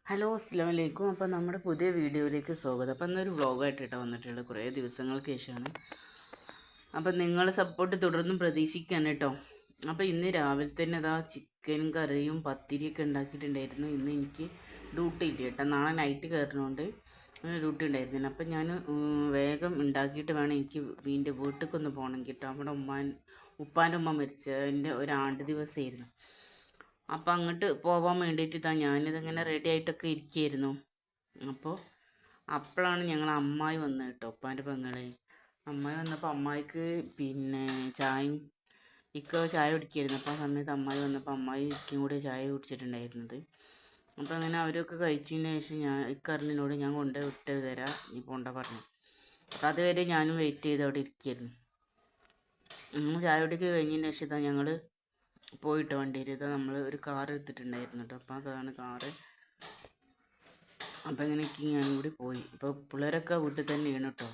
Hello അസ്സാം വലൈക്കും. അപ്പോൾ നമ്മുടെ പുതിയ വീഡിയോയിലേക്ക് സ്വാഗതം. അപ്പോൾ ഇന്നൊരു വ്ളോഗായിട്ട് വന്നിട്ടുള്ളത് കുറേ ദിവസങ്ങൾക്ക് ശേഷമാണ്. അപ്പം നിങ്ങൾ സപ്പോർട്ട് തുടർന്നും പ്രതീക്ഷിക്കാൻ കേട്ടോ. അപ്പോൾ ഇന്ന് രാവിലെ തന്നെ അതാ ചിക്കൻ കറിയും പത്തിരിയൊക്കെ ഉണ്ടാക്കിയിട്ടുണ്ടായിരുന്നു. ഇന്ന് എനിക്ക് ഡ്യൂട്ടി ഇല്ല കേട്ടോ, നാളെ നൈറ്റ് കയറുന്നതുകൊണ്ട് ഡ്യൂട്ടി ഉണ്ടായിരുന്നില്ല. അപ്പം ഞാൻ വേഗം ഉണ്ടാക്കിയിട്ട് വേണം എനിക്ക് വീട്ടിലേക്കൊന്ന് പോകണം കേട്ടോ. നമ്മുടെ ഉപ്പാൻ്റെ ഉമ്മ മരിച്ചതിൻ്റെ ഒരു ആണ്ട് ദിവസമായിരുന്നു. അപ്പം അങ്ങോട്ട് പോകാൻ വേണ്ടിയിട്ട് ഞാനിതിങ്ങനെ റെഡി ആയിട്ടൊക്കെ ഇരിക്കുകയായിരുന്നു. അപ്പോഴാണ് ഞങ്ങൾ അമ്മായി വന്നത് കേട്ടോ, ഉപ്പാൻ്റെ പെങ്ങളെ. അമ്മായി വന്നപ്പോൾ അമ്മായിക്ക് ചായയും ചായ കുടിക്കുകയായിരുന്നു. അപ്പോൾ ആ സമയത്ത് അമ്മായി വന്നപ്പോൾ അമ്മായി ഇക്കും കൂടെ ചായ കുടിച്ചിട്ടുണ്ടായിരുന്നത്. അപ്പോൾ അങ്ങനെ അവരൊക്കെ കഴിച്ചതിന് ശേഷം ഇക്കറിനോട് ഞാൻ കൊണ്ടുപോയി വിട്ട് തരാം, നീ പോണ്ട പറഞ്ഞു. അപ്പോൾ അതുവരെ ഞാനും വെയിറ്റ് ചെയ്ത് അവിടെ ഇരിക്കുകയായിരുന്നു. ചായ കുടിക്ക് കഴിഞ്ഞതിന് ശേഷം ഞങ്ങൾ പോയിട്ട് വണ്ടിയിൽ നമ്മൾ ഒരു കാർ എടുത്തിട്ടുണ്ടായിരുന്നു കേട്ടോ. അപ്പോൾ അതാണ് കാറ്. അപ്പോൾ ഇങ്ങനെയൊക്കെ ഞാനും കൂടി പോയി. ഇപ്പോൾ പിള്ളേരൊക്കെ വീട്ടിൽ തന്നെയാണ് കേട്ടോ.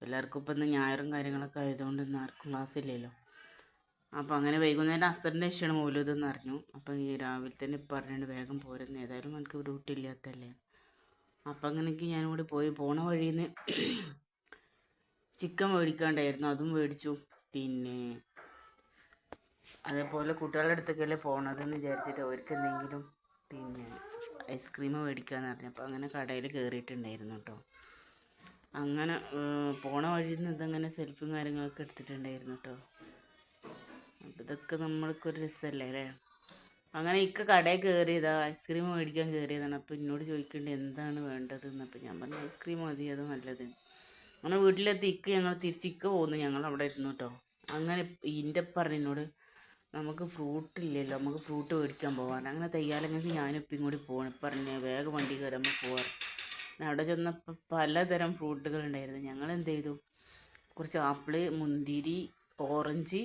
എല്ലാവർക്കും ഇപ്പം ഇന്ന് ഞായറും കാര്യങ്ങളൊക്കെ ആയതുകൊണ്ട് ഇന്ന് ആർക്കും ക്ലാസ് ഇല്ലല്ലോ. അപ്പോൾ അങ്ങനെ വൈകുന്നേരം അസറിൻ്റെ ശേഷമാണ് മൗലൂദെന്ന് അറിഞ്ഞു. അപ്പോൾ ഈ രാവിലെ തന്നെ പറഞ്ഞിട്ട് വേഗം പോരുന്നു, ഏതായാലും എനിക്ക് ഡ്യൂട്ടി ഇല്ലാത്തല്ലേ. അപ്പം അങ്ങനെയൊക്കെ ഞാനും കൂടി പോയി. പോണ വഴിയിൽ നിന്ന് ചിക്കൻ മേടിക്കാണ്ടായിരുന്നു, അതും മേടിച്ചു. അതേപോലെ കുട്ടികളുടെ അടുത്തൊക്കെയല്ലേ പോകണതെന്ന് വിചാരിച്ചിട്ട് അവർക്ക് എന്തെങ്കിലും ഐസ്ക്രീം മേടിക്കാമെന്ന് പറഞ്ഞു. അപ്പോൾ അങ്ങനെ കടയിൽ കയറിയിട്ടുണ്ടായിരുന്നു കേട്ടോ. അങ്ങനെ പോണ വഴിയിൽ നിന്ന് ഇതങ്ങനെ സെൽഫിയും കാര്യങ്ങളൊക്കെ എടുത്തിട്ടുണ്ടായിരുന്നു കേട്ടോ. അപ്പോൾ ഇതൊക്കെ നമ്മൾക്കൊരു രസമല്ലേ അല്ലേ. അങ്ങനെ കടയിൽ കയറിയതാ, ഐസ്ക്രീം മേടിക്കാൻ കയറിയതാണ്. അപ്പോൾ എന്നോട് ചോദിക്കേണ്ടത് എന്താണ് വേണ്ടതെന്ന്. അപ്പോൾ ഞാൻ പറഞ്ഞു ഐസ്ക്രീം മതി, അത് നല്ലത്. അങ്ങനെ വീട്ടിലെത്തി ഞങ്ങൾ തിരിച്ച് പോകുന്നു, ഞങ്ങൾ അവിടെ ഇരുന്നു കേട്ടോ. അങ്ങനെ ഇതിൻ്റെ പറഞ്ഞു എന്നോട് നമുക്ക് ഫ്രൂട്ട് ഇല്ലല്ലോ, നമുക്ക് ഫ്രൂട്ട് മേടിക്കാൻ പോകാൻ. അങ്ങനെ തയ്യാറെങ്കിൽ ഞാനിപ്പം ഇങ്ങോട്ട് പോകണം പറഞ്ഞ് വേഗം വണ്ടി കയറുമ്പോൾ പോവാറ്. അവിടെ ചെന്നപ്പോൾ പലതരം ഫ്രൂട്ടുകൾ ഉണ്ടായിരുന്നു. ഞങ്ങൾ എന്ത് ചെയ്തു, കുറച്ച് ആപ്പിള്, മുന്തിരി, ഓറഞ്ച്,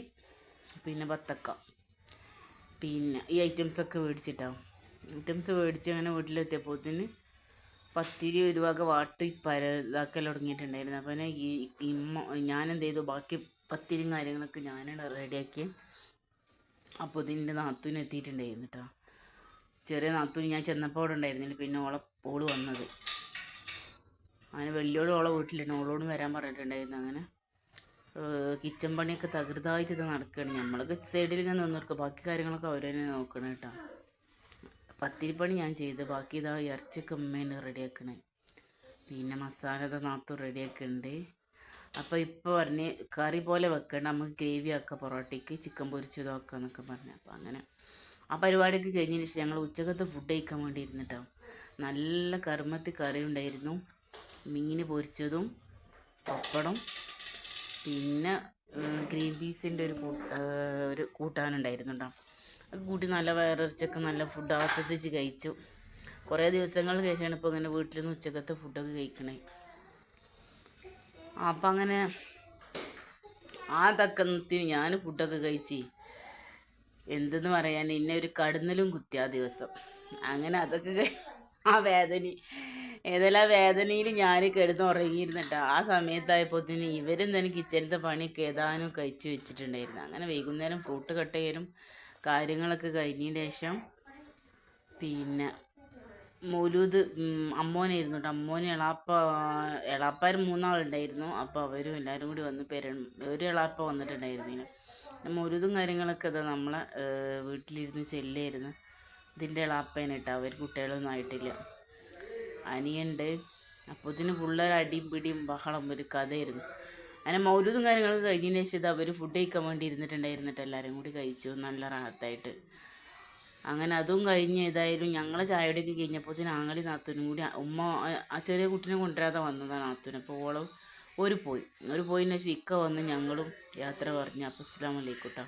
ബത്തക്ക, ഈ ഐറ്റംസൊക്കെ മേടിച്ചിട്ടാവും. മേടിച്ച് അങ്ങനെ വീട്ടിലെത്തിയപ്പോഴത്തേന് പത്തിരി ഒരു വക വാട്ടി ഇതാക്കൽ തുടങ്ങിയിട്ടുണ്ടായിരുന്നു. അപ്പോൾ ഞാനെന്ത് ചെയ്തു, ബാക്കി പത്തിരിയും കാര്യങ്ങളൊക്കെ ഞാനാണ് റെഡിയാക്കി. അപ്പോൾ ഇതിൻ്റെ നാത്തൂന് എത്തിയിട്ടുണ്ടായിരുന്നു കേട്ടോ. ചെറിയ നാത്തൂന് ഞാൻ ചെന്നപ്പോൾ അവിടെ ഉണ്ടായിരുന്നില്ല. പിന്നെ ഓള് വന്നത് അങ്ങനെ വലിയോട് ഓളെ വീട്ടിലുണ്ട്, ഓളോട് വരാൻ പറഞ്ഞിട്ടുണ്ടായിരുന്നു. അങ്ങനെ കിച്ചൺ പണിയൊക്കെ തകൃതായിട്ട് ഇത് നടക്കുകയാണ്. നമ്മളൊക്കെ സൈഡിൽ ഇങ്ങനെ നിന്നിരിക്കുക, ബാക്കി കാര്യങ്ങളൊക്കെ അവർ തന്നെ നോക്കണം കേട്ടോ. പത്തിരിപ്പണി ഞാൻ ചെയ്ത്, ബാക്കി ഇതാ ഇറച്ചിയൊക്കെ ഉമ്മേനെ റെഡിയാക്കണേ. മസാല നാത്തൂൻ റെഡിയാക്കുന്നുണ്ട്. അപ്പോൾ ഇപ്പോൾ പറഞ്ഞ് കറി പോലെ വെക്കേണ്ട, നമുക്ക് ഗ്രേവി ആക്കാം, പൊറോട്ടയ്ക്ക് ചിക്കൻ പൊരിച്ചതാക്കാം എന്നൊക്കെ പറഞ്ഞു. അപ്പോൾ അങ്ങനെ ആ പരിപാടിയൊക്കെ കഴിഞ്ഞതിന് ശേഷം ഞങ്ങൾ ഉച്ചക്കത്തെ ഫുഡ് കഴിക്കാൻ വേണ്ടി ഇരുന്നിട്ടാവും. നല്ല കറി ഉണ്ടായിരുന്നു, മീൻ പൊരിച്ചതും പപ്പടം, ഗ്രീൻ പീസിൻ്റെ ഒരു കൂട്ടാനുണ്ടായിരുന്നു കേട്ടോ. അത് കൂട്ടി നല്ല വയറിറച്ചൊക്കെ നല്ല ഫുഡ് ആസ്വദിച്ച് കഴിച്ചു. കുറേ ദിവസങ്ങൾക്ക് ശേഷമാണ് ഇപ്പോൾ ഇങ്ങനെ വീട്ടിൽ നിന്ന് ഉച്ചക്കത്തെ ഫുഡൊക്കെ കഴിക്കണേ. അപ്പം അങ്ങനെ ആ തക്കത്തിന് ഞാൻ ഫുഡൊക്കെ കഴിച്ച് എന്തെന്ന് പറയാൻ, ഇന്നെ ഒരു കടന്നലും കുത്തി ആ ദിവസം. അങ്ങനെ അതൊക്കെ ആ വേദനയിൽ ഞാൻ കിടന്ന് ഉറങ്ങിയിരുന്നിട്ട് ആ സമയത്തായപ്പോഴത്തേന് ഇവരും തന്നെ കിച്ചണിലത്തെ പണിയൊക്കെ ഏതാനും കഴിച്ച് വെച്ചിട്ടുണ്ടായിരുന്നു. അങ്ങനെ വൈകുന്നേരം ഫ്രൂട്ട് കട്ട് ചെയ്യലും കാര്യങ്ങളൊക്കെ കഴിഞ്ഞതിന് ശേഷം മൗലൂദ് അമ്മോനായിരുന്നു കേട്ടോ. അമ്മോന് എളാപ്പാർ 3 ആളുണ്ടായിരുന്നു. അപ്പോൾ അവരും എല്ലാവരും കൂടി വന്ന് ഒരു എളാപ്പ വന്നിട്ടുണ്ടായിരുന്നില്ല. മൗലൂദും കാര്യങ്ങളൊക്കെ ഇതാ നമ്മളെ വീട്ടിലിരുന്ന് ചെല്ലായിരുന്നു. ഇതിൻ്റെ എളാപ്പേനെ കേട്ടോ, അവർ കുട്ടികളൊന്നും ആയിട്ടില്ല, അനിയുണ്ട്. അപ്പോൾ ഇതിന് പിള്ളേർ അടിയും പിടിയും ബഹളം ഒരു കഥയായിരുന്നു. അങ്ങനെ മൗലൂദും കാര്യങ്ങളൊക്കെ കഴിഞ്ഞതിന് ശേഷം ഇത് അവർ ഫുഡ് കഴിക്കാൻ വേണ്ടി ഇരുന്നിട്ടുണ്ടായിരുന്നിട്ട് എല്ലാവരും കൂടി കഴിച്ചു നല്ല റാഹത്തായിട്ട്. അങ്ങനെ അതും കഴിഞ്ഞ് ഏതായാലും ഞങ്ങളെ ചായയുടെയൊക്കെ കഴിഞ്ഞപ്പോഴത്തേന് ആങ്ങളി നാത്തൂനും കൂടി ഉമ്മ ആ ചെറിയ കുട്ടീനെ കൊണ്ടുവരാതെ വന്നതാണ് നാത്തൂന്. അപ്പോൾ ഒരു പോയിന് ശേഷം വന്ന് ഞങ്ങളും യാത്ര പറഞ്ഞു. അപ്പോൾ അസ്സലാമു അലൈക്കും കേട്ടോ.